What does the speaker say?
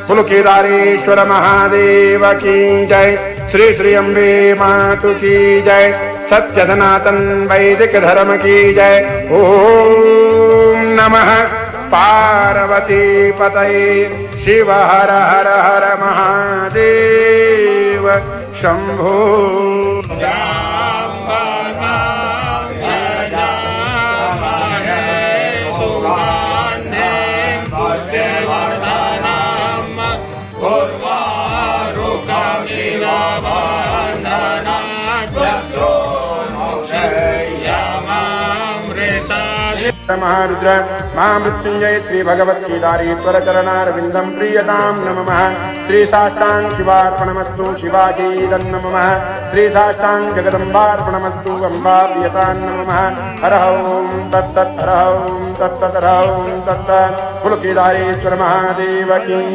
पुलकेदारेश्वर महादेव की जय। श्री श्री अम्बे मातु की जय। सत्य सनातन वैदिक धर्म की जय। ओम नमः पार्वती पतये शिव हर हर हर महादेव शंभो। महारुद्र महामृत्युंजय श्री भगवत्केदारेश्वर चरणारविंदं प्रीयतां नमः। श्री साष्टांग शिवार्पणमस्तु शिवाजीदं नमः। श्री साष्टांग जगदम्बार्पणमस्तु अम्बा प्रियतां नमः। हर ओं तत्तत् हर ओं तत्तत् हर ओं तत्तत्। पुलकेदारेश्वर महादेव की